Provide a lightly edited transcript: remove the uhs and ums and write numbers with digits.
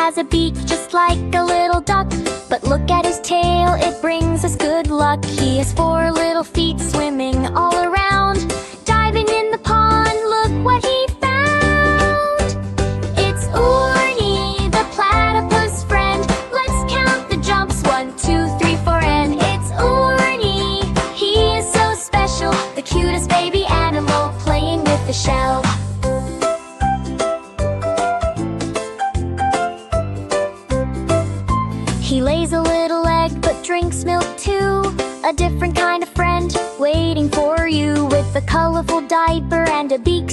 has a beak just like a little duck, but look at his tail, it brings us good luck. He has 4 little feet swimming all around, diving in the pond, look what he found. It's Orni, the platypus friend. Let's count the jumps, 1, 2, 3, 4, and it's Orni. He is so special, the cutest baby animal playing with the shell. He lays a little egg but drinks milk too, a different kind of friend waiting for you, with a colorful diaper and a beak